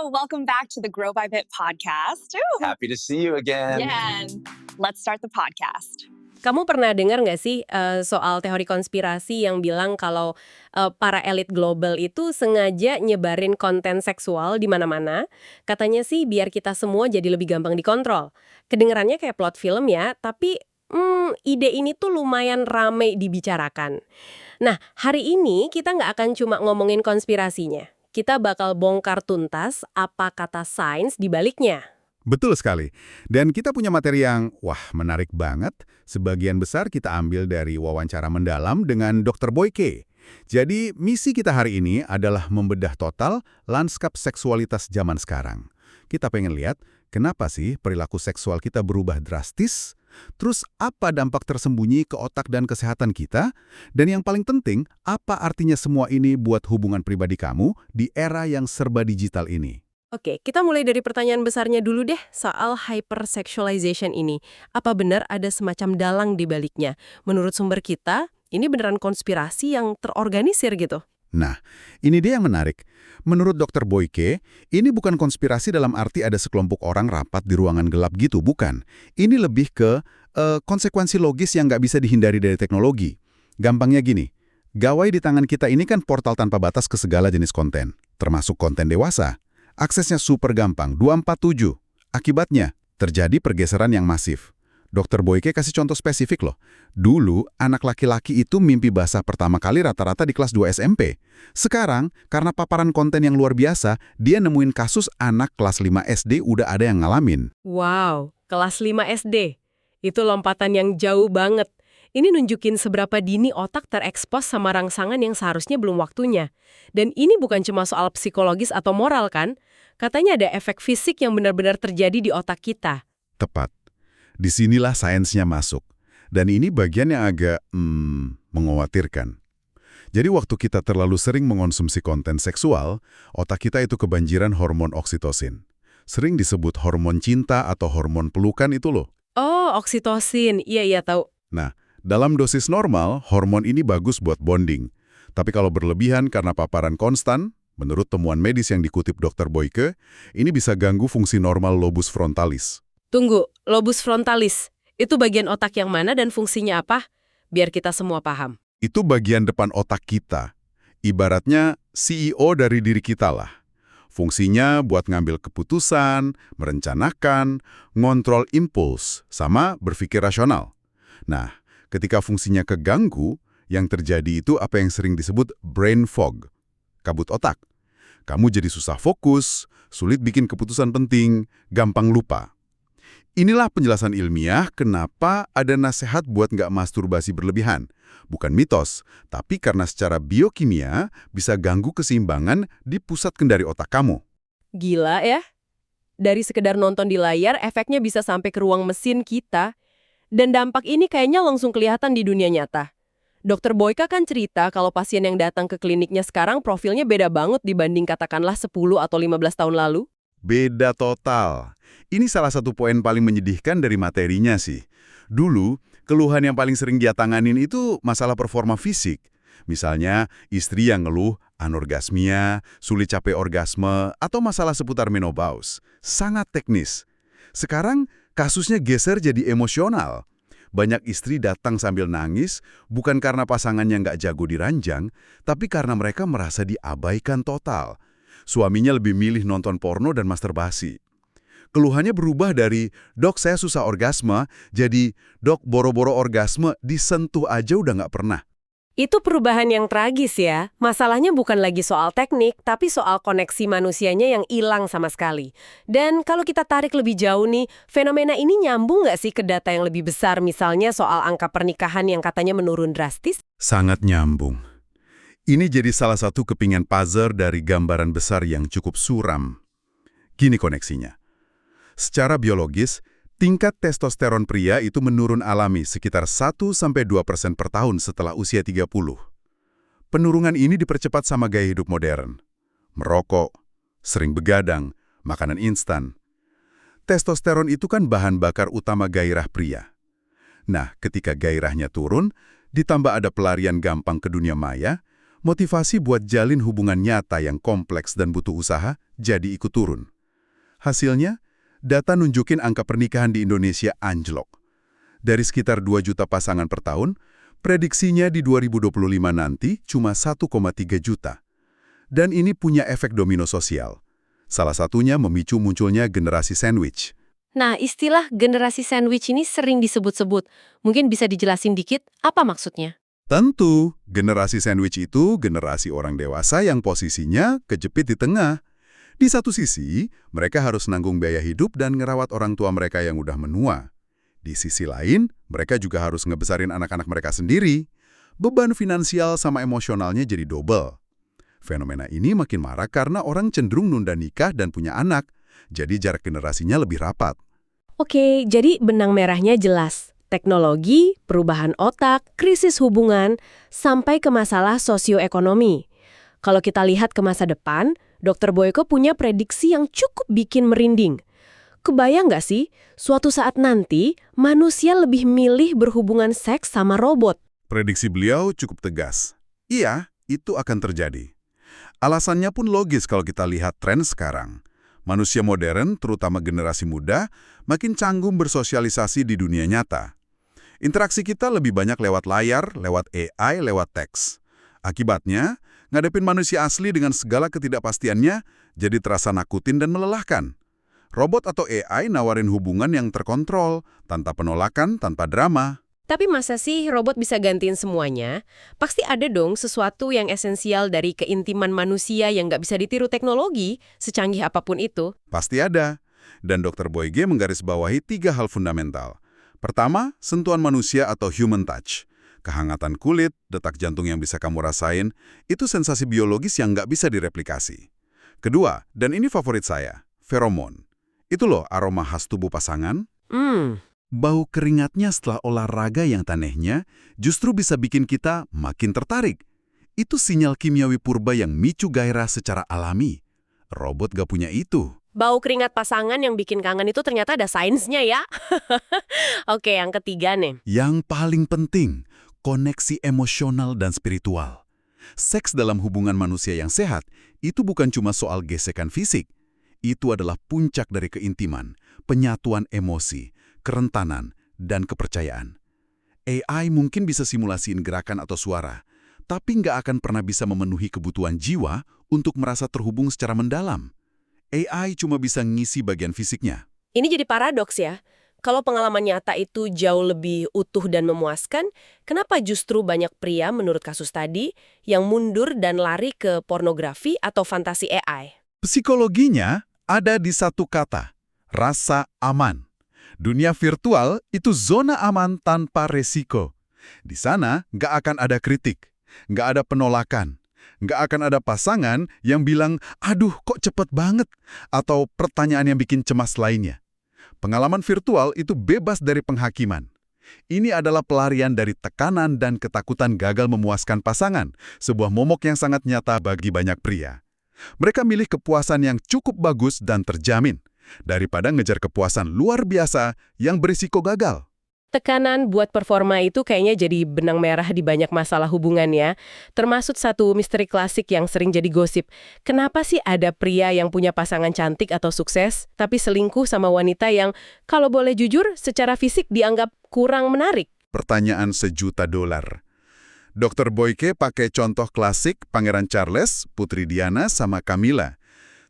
welcome back to the Grow by Bit podcast. Ooh. Happy to see you again. Yeah, let's start the podcast. Kamu pernah dengar nggak sih soal teori konspirasi yang bilang kalau para elit global itu sengaja nyebarin konten seksual di mana-mana? Katanya sih biar kita semua jadi lebih gampang dikontrol. Kedengarannya kayak plot film ya, tapi ide ini tuh lumayan ramai dibicarakan. Nah, hari ini kita nggak akan cuma ngomongin konspirasinya. Kita bakal bongkar tuntas apa kata sains di baliknya. Betul sekali. Dan kita punya materi yang, menarik banget. Sebagian besar kita ambil dari wawancara mendalam dengan Dr. Boyke. Jadi, misi kita hari ini adalah membedah total lanskap seksualitas zaman sekarang. Kita pengen lihat, kenapa sih perilaku seksual kita berubah drastis? Terus, apa dampak tersembunyi ke otak dan kesehatan kita? Dan yang paling penting, apa artinya semua ini buat hubungan pribadi kamu di era yang serba digital ini? Oke, kita mulai dari pertanyaan besarnya dulu deh soal hypersexualization ini. Apa benar ada semacam dalang di baliknya? Menurut sumber kita, ini beneran konspirasi yang terorganisir gitu. Nah, ini dia yang menarik. Menurut Dr. Boyke, ini bukan konspirasi dalam arti ada sekelompok orang rapat di ruangan gelap gitu, bukan. Ini lebih ke konsekuensi logis yang nggak bisa dihindari dari teknologi. Gampangnya gini, gawai di tangan kita ini kan portal tanpa batas ke segala jenis konten, termasuk konten dewasa. Aksesnya super gampang, 247. Akibatnya, terjadi pergeseran yang masif. Dr. Boyke kasih contoh spesifik loh. Dulu, anak laki-laki itu mimpi basah pertama kali rata-rata di kelas 2 SMP. Sekarang, karena paparan konten yang luar biasa, dia nemuin kasus anak kelas 5 SD udah ada yang ngalamin. Wow, kelas 5 SD. Itu lompatan yang jauh banget. Ini nunjukin seberapa dini otak terekspos sama rangsangan yang seharusnya belum waktunya. Dan ini bukan cuma soal psikologis atau moral kan? Katanya ada efek fisik yang benar-benar terjadi di otak kita. Tepat. Disinilah sainsnya masuk. Dan ini bagian yang agak mengkhawatirkan. Jadi waktu kita terlalu sering mengonsumsi konten seksual, otak kita itu kebanjiran hormon oksitosin. Sering disebut hormon cinta atau hormon pelukan itu loh. Oh, oksitosin. Iya tahu. Nah, dalam dosis normal, hormon ini bagus buat bonding. Tapi kalau berlebihan karena paparan konstan, menurut temuan medis yang dikutip Dr. Boyke, ini bisa ganggu fungsi normal lobus frontalis. Tunggu, lobus frontalis. Itu bagian otak yang mana dan fungsinya apa? Biar kita semua paham. Itu bagian depan otak kita. Ibaratnya CEO dari diri kita lah. Fungsinya buat ngambil keputusan, merencanakan, ngontrol impuls, sama berpikir rasional. Nah, ketika fungsinya keganggu, yang terjadi itu apa yang sering disebut brain fog, kabut otak. Kamu jadi susah fokus, sulit bikin keputusan penting, gampang lupa. Inilah penjelasan ilmiah kenapa ada nasihat buat nggak masturbasi berlebihan. Bukan mitos, tapi karena secara biokimia bisa ganggu keseimbangan di pusat kendali otak kamu. Gila ya? Dari sekedar nonton di layar, efeknya bisa sampai ke ruang mesin kita. Dan dampak ini kayaknya langsung kelihatan di dunia nyata. Dr. Boyke kan cerita kalau pasien yang datang ke kliniknya sekarang profilnya beda banget dibanding katakanlah 10 atau 15 tahun lalu. Beda total. Ini salah satu poin paling menyedihkan dari materinya sih. Dulu, keluhan yang paling sering dia tanganin itu masalah performa fisik. Misalnya, istri yang ngeluh anorgasmia, sulit capai orgasme, atau masalah seputar menopause. Sangat teknis. Sekarang, kasusnya geser jadi emosional. Banyak istri datang sambil nangis, bukan karena pasangannya nggak jago di ranjang, tapi karena mereka merasa diabaikan total. Suaminya lebih milih nonton porno dan masturbasi. Keluhannya berubah dari, "Dok, saya susah orgasme," jadi, "Dok, boro-boro orgasme, disentuh aja udah nggak pernah." Itu perubahan yang tragis ya. Masalahnya bukan lagi soal teknik, tapi soal koneksi manusianya yang hilang sama sekali. Dan kalau kita tarik lebih jauh nih, fenomena ini nyambung nggak sih ke data yang lebih besar, misalnya soal angka pernikahan yang katanya menurun drastis? Sangat nyambung. Ini jadi salah satu kepingan puzzle dari gambaran besar yang cukup suram. Gini koneksinya. Secara biologis, tingkat testosteron pria itu menurun alami sekitar 1-2% per tahun setelah usia 30. Penurunan ini dipercepat sama gaya hidup modern. Merokok, sering begadang, makanan instan. Testosteron itu kan bahan bakar utama gairah pria. Nah, ketika gairahnya turun, ditambah ada pelarian gampang ke dunia maya, motivasi buat jalin hubungan nyata yang kompleks dan butuh usaha jadi ikut turun. Hasilnya, data nunjukin angka pernikahan di Indonesia anjlok. Dari sekitar 2 juta pasangan per tahun, prediksinya di 2025 nanti cuma 1,3 juta. Dan ini punya efek domino sosial. Salah satunya memicu munculnya generasi sandwich. Nah, istilah generasi sandwich ini sering disebut-sebut. Mungkin bisa dijelasin dikit apa maksudnya? Tentu, generasi sandwich itu generasi orang dewasa yang posisinya kejepit di tengah. Di satu sisi, mereka harus nanggung biaya hidup dan ngerawat orang tua mereka yang udah menua. Di sisi lain, mereka juga harus ngebesarin anak-anak mereka sendiri. Beban finansial sama emosionalnya jadi double. Fenomena ini makin marak karena orang cenderung nunda nikah dan punya anak, jadi jarak generasinya lebih rapat. Oke, jadi benang merahnya jelas. Teknologi, perubahan otak, krisis hubungan, sampai ke masalah sosioekonomi. Kalau kita lihat ke masa depan, Dr. Boyko punya prediksi yang cukup bikin merinding. Kebayang nggak sih, suatu saat nanti manusia lebih milih berhubungan seks sama robot? Prediksi beliau cukup tegas. Iya, itu akan terjadi. Alasannya pun logis kalau kita lihat tren sekarang. Manusia modern, terutama generasi muda, makin canggung bersosialisasi di dunia nyata. Interaksi kita lebih banyak lewat layar, lewat AI, lewat teks. Akibatnya, ngadepin manusia asli dengan segala ketidakpastiannya jadi terasa nakutin dan melelahkan. Robot atau AI nawarin hubungan yang terkontrol, tanpa penolakan, tanpa drama. Tapi masa sih robot bisa gantiin semuanya? Pasti ada dong sesuatu yang esensial dari keintiman manusia yang nggak bisa ditiru teknologi, secanggih apapun itu. Pasti ada. Dan Dr. Boyge menggarisbawahi 3 hal fundamental. Pertama, sentuhan manusia atau human touch. Kehangatan kulit, detak jantung yang bisa kamu rasain, itu sensasi biologis yang nggak bisa direplikasi. Kedua, dan ini favorit saya, feromon. Itu loh aroma khas tubuh pasangan. Bau keringatnya setelah olahraga yang tanehnya justru bisa bikin kita makin tertarik. Itu sinyal kimiawi purba yang micu gairah secara alami. Robot gak punya itu. Bau keringat pasangan yang bikin kangen itu ternyata ada sainsnya ya. Oke, yang ketiga nih. Yang paling penting, koneksi emosional dan spiritual. Seks dalam hubungan manusia yang sehat itu bukan cuma soal gesekan fisik. Itu adalah puncak dari keintiman, penyatuan emosi, kerentanan, dan kepercayaan. AI mungkin bisa simulasiin gerakan atau suara, tapi nggak akan pernah bisa memenuhi kebutuhan jiwa untuk merasa terhubung secara mendalam. AI cuma bisa ngisi bagian fisiknya. Ini jadi paradoks ya. Kalau pengalaman nyata itu jauh lebih utuh dan memuaskan, kenapa justru banyak pria menurut kasus tadi yang mundur dan lari ke pornografi atau fantasi AI? Psikologinya ada di satu kata, rasa aman. Dunia virtual itu zona aman tanpa resiko. Di sana nggak akan ada kritik, nggak ada penolakan, nggak akan ada pasangan yang bilang, aduh kok cepet banget, atau pertanyaan yang bikin cemas lainnya. Pengalaman virtual itu bebas dari penghakiman. Ini adalah pelarian dari tekanan dan ketakutan gagal memuaskan pasangan, sebuah momok yang sangat nyata bagi banyak pria. Mereka milih kepuasan yang cukup bagus dan terjamin, daripada ngejar kepuasan luar biasa yang berisiko gagal. Tekanan buat performa itu kayaknya jadi benang merah di banyak masalah hubungan ya. Termasuk satu misteri klasik yang sering jadi gosip. Kenapa sih ada pria yang punya pasangan cantik atau sukses, tapi selingkuh sama wanita yang, kalau boleh jujur, secara fisik dianggap kurang menarik? Pertanyaan $1 juta. Dr. Boyke pakai contoh klasik Pangeran Charles, Putri Diana, sama Camilla.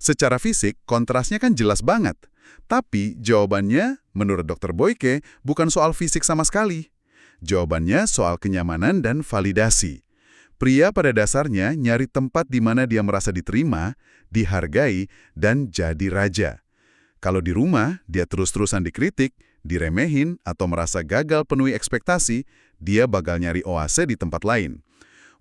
Secara fisik, kontrasnya kan jelas banget. Tapi jawabannya, menurut Dr. Boyke, bukan soal fisik sama sekali. Jawabannya soal kenyamanan dan validasi. Pria pada dasarnya nyari tempat di mana dia merasa diterima, dihargai, dan jadi raja. Kalau di rumah, dia terus-terusan dikritik, diremehin, atau merasa gagal penuhi ekspektasi, dia bakal nyari oase di tempat lain.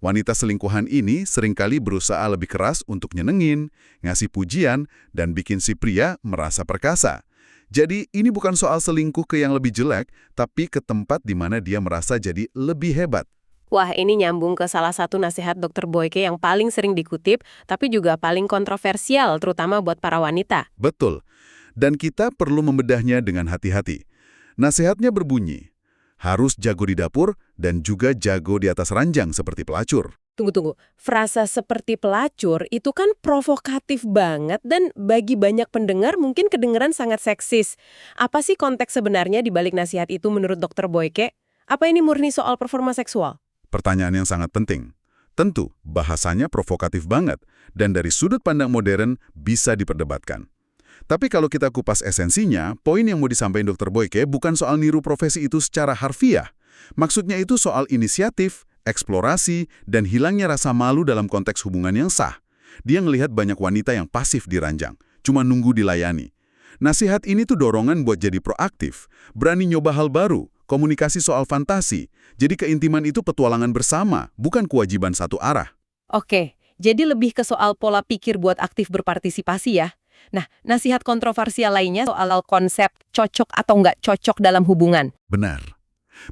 Wanita selingkuhan ini seringkali berusaha lebih keras untuk nyenengin, ngasih pujian, dan bikin si pria merasa perkasa. Jadi ini bukan soal selingkuh ke yang lebih jelek, tapi ke tempat di mana dia merasa jadi lebih hebat. Wah, ini nyambung ke salah satu nasihat Dr. Boyke yang paling sering dikutip, tapi juga paling kontroversial, terutama buat para wanita. Betul. Dan kita perlu membedahnya dengan hati-hati. Nasihatnya berbunyi, harus jago di dapur dan juga jago di atas ranjang seperti pelacur. Tunggu-tunggu, frasa seperti pelacur itu kan provokatif banget dan bagi banyak pendengar mungkin kedengeran sangat seksis. Apa sih konteks sebenarnya di balik nasihat itu menurut Dr. Boyke? Apa ini murni soal performa seksual? Pertanyaan yang sangat penting. Tentu, bahasanya provokatif banget, dan dari sudut pandang modern bisa diperdebatkan. Tapi kalau kita kupas esensinya, poin yang mau disampaikan Dr. Boyke bukan soal niru profesi itu secara harfiah. Maksudnya itu soal inisiatif, eksplorasi, dan hilangnya rasa malu dalam konteks hubungan yang sah. Dia ngelihat banyak wanita yang pasif di ranjang, cuma nunggu dilayani. Nasihat ini tuh dorongan buat jadi proaktif, berani nyoba hal baru, komunikasi soal fantasi. Jadi keintiman itu petualangan bersama, bukan kewajiban satu arah. Oke, jadi lebih ke soal pola pikir buat aktif berpartisipasi ya. Nah, nasihat kontroversial lainnya soal konsep cocok atau nggak cocok dalam hubungan. Benar.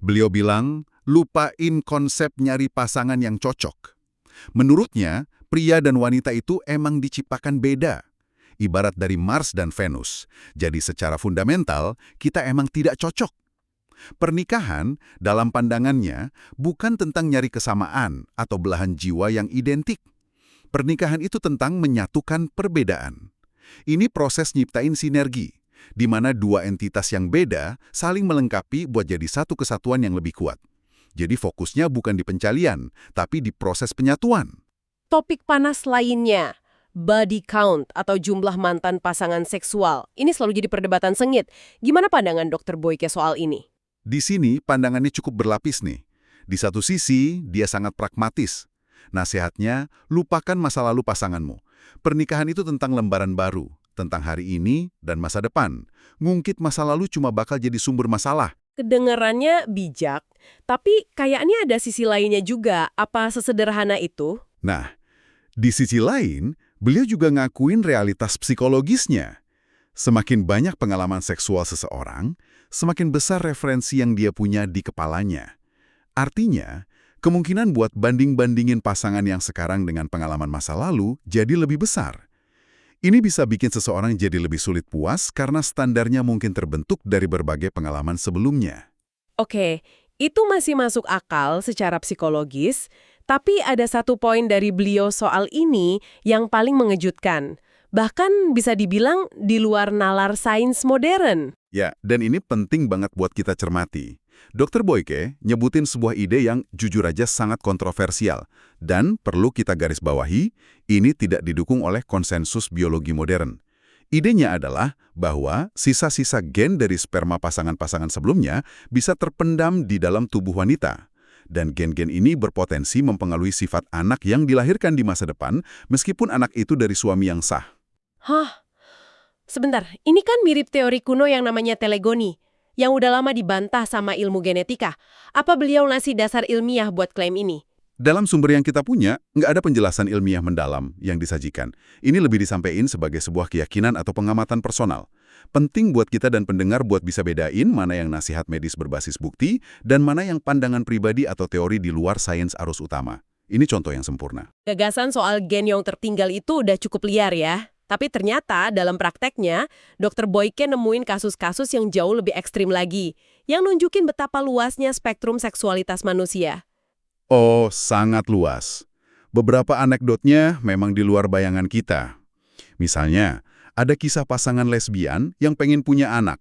Beliau bilang, lupain konsep nyari pasangan yang cocok. Menurutnya, pria dan wanita itu emang diciptakan beda. Ibarat dari Mars dan Venus. Jadi secara fundamental, kita emang tidak cocok. Pernikahan, dalam pandangannya, bukan tentang nyari kesamaan atau belahan jiwa yang identik. Pernikahan itu tentang menyatukan perbedaan. Ini proses nyiptain sinergi, di mana dua entitas yang beda saling melengkapi buat jadi satu kesatuan yang lebih kuat. Jadi fokusnya bukan di pencalian, tapi di proses penyatuan. Topik panas lainnya, body count atau jumlah mantan pasangan seksual. Ini selalu jadi perdebatan sengit. Gimana pandangan Dr. Boyke soal ini? Di sini pandangannya cukup berlapis nih. Di satu sisi, dia sangat pragmatis. Nasihatnya, lupakan masa lalu pasanganmu. Pernikahan itu tentang lembaran baru, tentang hari ini dan masa depan. Ngungkit masa lalu cuma bakal jadi sumber masalah. Kedengarannya bijak, tapi kayaknya ada sisi lainnya juga. Apa sesederhana itu? Nah, di sisi lain, beliau juga ngakuin realitas psikologisnya. Semakin banyak pengalaman seksual seseorang, semakin besar referensi yang dia punya di kepalanya. Artinya, kemungkinan buat banding-bandingin pasangan yang sekarang dengan pengalaman masa lalu jadi lebih besar. Ini bisa bikin seseorang jadi lebih sulit puas karena standarnya mungkin terbentuk dari berbagai pengalaman sebelumnya. Oke, itu masih masuk akal secara psikologis, tapi ada satu poin dari beliau soal ini yang paling mengejutkan. Bahkan bisa dibilang di luar nalar sains modern. Ya, dan ini penting banget buat kita cermati. Dr. Boyke nyebutin sebuah ide yang jujur aja sangat kontroversial. Dan perlu kita garis bawahi, ini tidak didukung oleh konsensus biologi modern. Idenya adalah bahwa sisa-sisa gen dari sperma pasangan-pasangan sebelumnya bisa terpendam di dalam tubuh wanita. Dan gen-gen ini berpotensi mempengaruhi sifat anak yang dilahirkan di masa depan, meskipun anak itu dari suami yang sah. Hah? Sebentar, ini kan mirip teori kuno yang namanya telegoni, yang udah lama dibantah sama ilmu genetika. Apa beliau ngasih dasar ilmiah buat klaim ini? Dalam sumber yang kita punya, nggak ada penjelasan ilmiah mendalam yang disajikan. Ini lebih disampaikan sebagai sebuah keyakinan atau pengamatan personal. Penting buat kita dan pendengar buat bisa bedain mana yang nasihat medis berbasis bukti dan mana yang pandangan pribadi atau teori di luar sains arus utama. Ini contoh yang sempurna. Gagasan soal gen yang tertinggal itu udah cukup liar ya. Tapi ternyata dalam prakteknya, Dr. Boyke nemuin kasus-kasus yang jauh lebih ekstrim lagi, yang nunjukin betapa luasnya spektrum seksualitas manusia. Oh, sangat luas. Beberapa anekdotnya memang di luar bayangan kita. Misalnya, ada kisah pasangan lesbian yang pengen punya anak.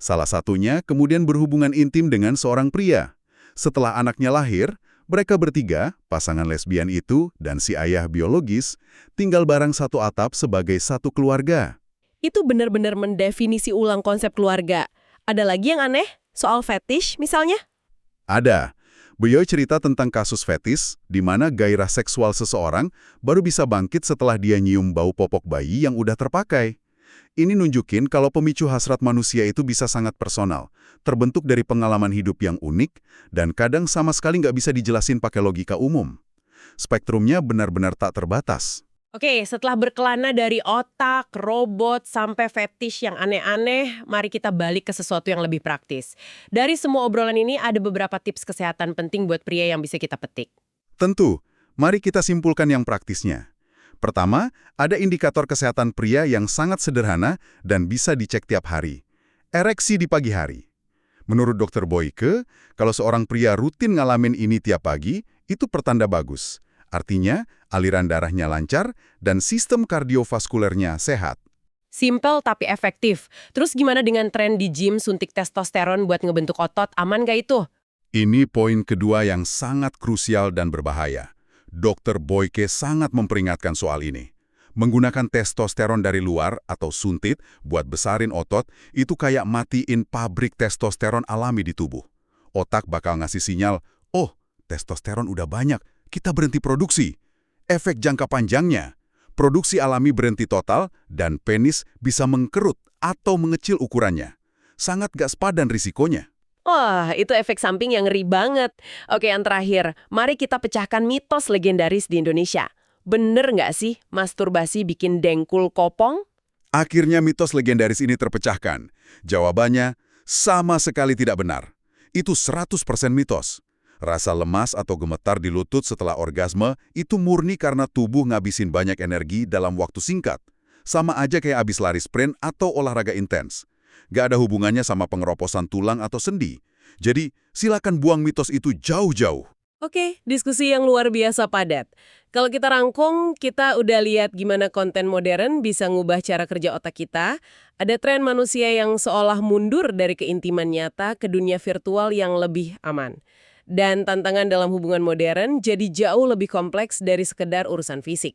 Salah satunya kemudian berhubungan intim dengan seorang pria. Setelah anaknya lahir, mereka bertiga, pasangan lesbian itu dan si ayah biologis, tinggal bareng satu atap sebagai satu keluarga. Itu benar-benar mendefinisi ulang konsep keluarga. Ada lagi yang aneh? Soal fetish misalnya? Ada. Beliau cerita tentang kasus fetis, di mana gairah seksual seseorang baru bisa bangkit setelah dia nyium bau popok bayi yang udah terpakai. Ini nunjukin kalau pemicu hasrat manusia itu bisa sangat personal, terbentuk dari pengalaman hidup yang unik, dan kadang sama sekali nggak bisa dijelasin pakai logika umum. Spektrumnya benar-benar tak terbatas. Oke, setelah berkelana dari otak, robot, sampai fetish yang aneh-aneh, mari kita balik ke sesuatu yang lebih praktis. Dari semua obrolan ini ada beberapa tips kesehatan penting buat pria yang bisa kita petik. Tentu, mari kita simpulkan yang praktisnya. Pertama, ada indikator kesehatan pria yang sangat sederhana dan bisa dicek tiap hari. Ereksi di pagi hari. Menurut Dr. Boyke, kalau seorang pria rutin ngalamin ini tiap pagi, itu pertanda bagus. Artinya, aliran darahnya lancar dan sistem kardiovaskulernya sehat. Simpel tapi efektif. Terus gimana dengan tren di gym suntik testosteron buat ngebentuk otot? Aman nggak itu? Ini poin kedua yang sangat krusial dan berbahaya. Dr. Boyke sangat memperingatkan soal ini. Menggunakan testosteron dari luar atau suntit buat besarin otot itu kayak matiin pabrik testosteron alami di tubuh. Otak bakal ngasih sinyal, oh, testosteron udah banyak, kita berhenti produksi. Efek jangka panjangnya, produksi alami berhenti total dan penis bisa mengkerut atau mengecil ukurannya. Sangat gak sepadan risikonya. Wah, itu efek samping yang ngeri banget. Oke, yang terakhir, mari kita pecahkan mitos legendaris di Indonesia. Bener nggak sih masturbasi bikin dengkul kopong? Akhirnya mitos legendaris ini terpecahkan. Jawabannya, sama sekali tidak benar. Itu 100% mitos. Rasa lemas atau gemetar di lutut setelah orgasme itu murni karena tubuh ngabisin banyak energi dalam waktu singkat. Sama aja kayak abis lari sprint atau olahraga intens. Gak ada hubungannya sama pengeroposan tulang atau sendi. Jadi, silakan buang mitos itu jauh-jauh. Oke, diskusi yang luar biasa padat. Kalau kita rangkum, kita udah lihat gimana konten modern bisa ngubah cara kerja otak kita. Ada tren manusia yang seolah mundur dari keintiman nyata ke dunia virtual yang lebih aman. Dan tantangan dalam hubungan modern jadi jauh lebih kompleks dari sekedar urusan fisik.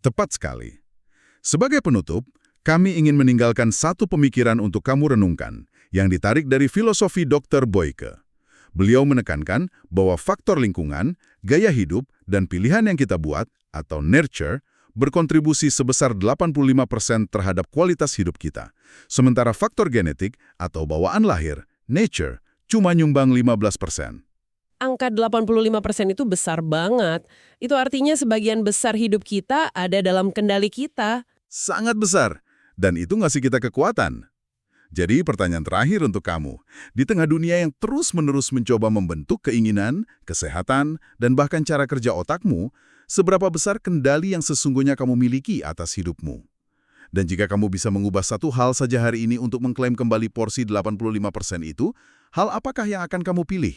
Tepat sekali. Sebagai penutup, kami ingin meninggalkan satu pemikiran untuk kamu renungkan, yang ditarik dari filosofi Dr. Boyke. Beliau menekankan bahwa faktor lingkungan, gaya hidup, dan pilihan yang kita buat, atau nurture, berkontribusi sebesar 85% terhadap kualitas hidup kita. Sementara faktor genetik, atau bawaan lahir, nature, cuma nyumbang 15%. Angka 85% itu besar banget. Itu artinya sebagian besar hidup kita ada dalam kendali kita. Sangat besar. Dan itu ngasih kita kekuatan. Jadi pertanyaan terakhir untuk kamu, di tengah dunia yang terus-menerus mencoba membentuk keinginan, kesehatan, dan bahkan cara kerja otakmu, seberapa besar kendali yang sesungguhnya kamu miliki atas hidupmu? Dan jika kamu bisa mengubah satu hal saja hari ini untuk mengklaim kembali porsi 85% itu, hal apakah yang akan kamu pilih?